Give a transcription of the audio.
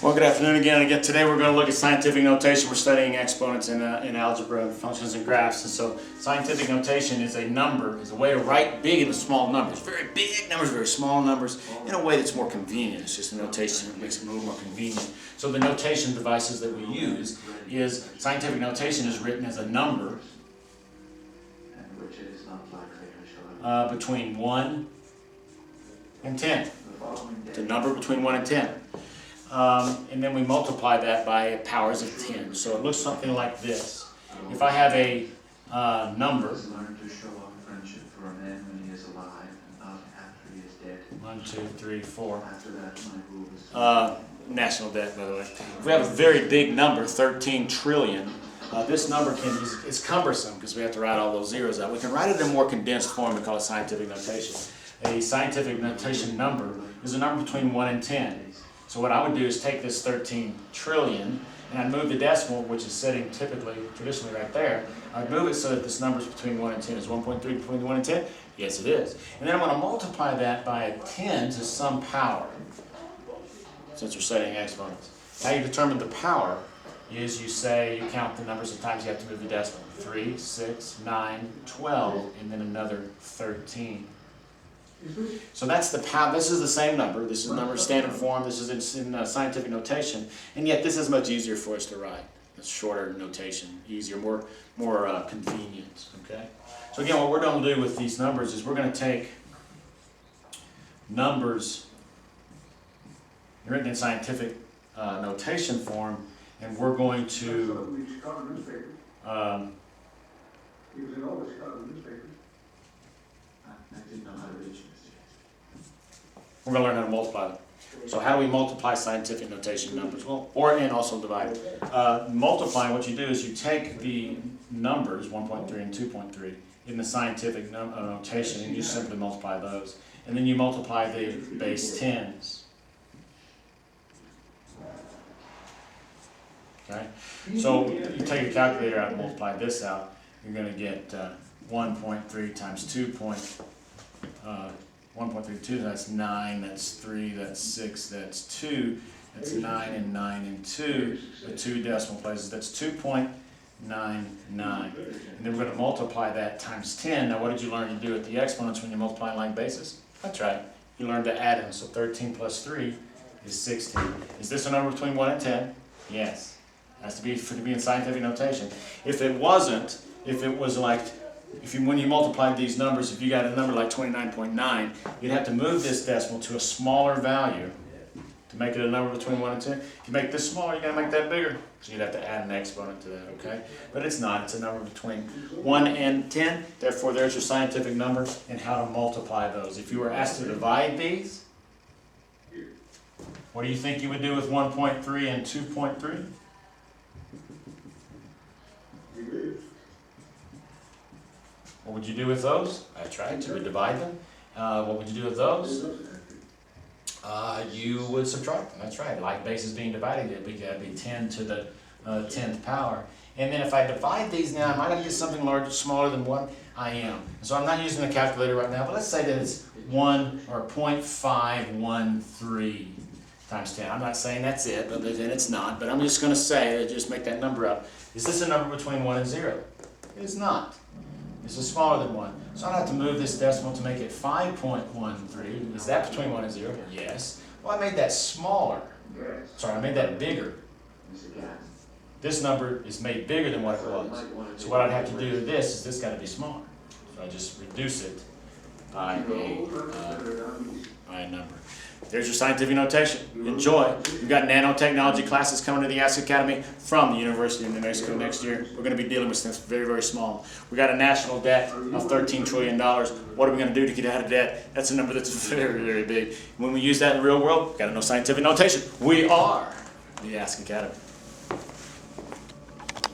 Well, good afternoon again. Today we're going to look at scientific notation. We're studying exponents in algebra, functions and graphs. And so scientific notation is a number, is a way to write big into small numbers. Very big numbers, very small numbers, in a way that's more convenient. It's just a notation that makes it a little more convenient. So the notation devices that we use is, scientific notation is written as a number between 1 and 10. It's a number between 1 and 10. And then we multiply that by powers of 10. So it looks something like this. If I have a number, 1, 2, 3, 4. National debt, by the way. If we have a very big number, 13 trillion, this number is cumbersome because we have to write all those zeros out. We can write it in a more condensed form. We call it scientific notation. A scientific notation number is a number between 1 and 10. So what I would do is take this 13 trillion and I'd move the decimal, which is sitting traditionally right there. I'd move it so that this number is between 1 and 10. Is 1.3 between 1 and 10? Yes, it is. And then I'm going to multiply that by a 10 to some power, since we're studying exponents. How you determine the power is you count the numbers of times you have to move the decimal. 3, 6, 9, 12, and then another 13. So that's the power. This is the same number. This is number standard form. This is in scientific notation, and yet this is much easier for us to write. It's shorter notation, easier, more convenient. Okay. So again, what we're going to do with these numbers is we're going to take numbers written in scientific notation form, and we're going to we're going to learn how to multiply them. So how do we multiply scientific notation numbers? Well, and also divide. Multiplying, what you do is you take the numbers 1.3 and 2.3 in the scientific notation, and you simply multiply those. And then you multiply the base 10s. Okay? So you take a calculator out and multiply this out. You're going to get 1.3 times 1.32, that's 9, that's 3, that's 6, that's 2, that's 9 and 9 and 2, the 2 decimal places, that's 2.99. And then we're going to multiply that times 10. Now what did you learn to do with the exponents when you're multiplying like bases? That's right, you learned to add them. So 13 plus 3 is 16. Is this a number between 1 and 10? Yes. It has to be to be in scientific notation. If it wasn't, if it was like, when you multiplied these numbers, if you got a number like 29.9, you'd have to move this decimal to a smaller value to make it a number between 1 and 10. If you make this smaller, you got to make that bigger. So you'd have to add an exponent to that, okay? But it's not. It's a number between 1 and 10. Therefore, there's your scientific number and how to multiply those. If you were asked to divide these, what do you think you would do with 1.3 and 2.3? What would you do with those? That's right, you would divide them. What would you do with those? You would subtract them, that's right. Like bases being divided, it'd be 10 to the 10th power. And then if I divide these now, am I going to get something smaller than 1? I am. So I'm not using a calculator right now, but let's say that it's 1 or 0.513 times 10. I'm not saying that's it, but then it's not. But I'm just going to say, just make that number up. Is this a number between 1 and 0? It is not. This is smaller than 1. So I have to move this decimal to make it 5.13. Is that between 1 and 0? Yes. Well, I made that smaller. Sorry, I made that bigger. This number is made bigger than what it was. So what I'd have to do to this is this got to be smaller. So I just reduce it by a number. There's your scientific notation. Enjoy. We've got nanotechnology classes coming to the Ask Academy from the University of New Mexico next year. We're going to be dealing with things very, very small. We got a national debt of $13 trillion. What are we going to do to get out of debt? That's a number that's very, very big. When we use that in the real world, we've got to know scientific notation. We are the Ask Academy.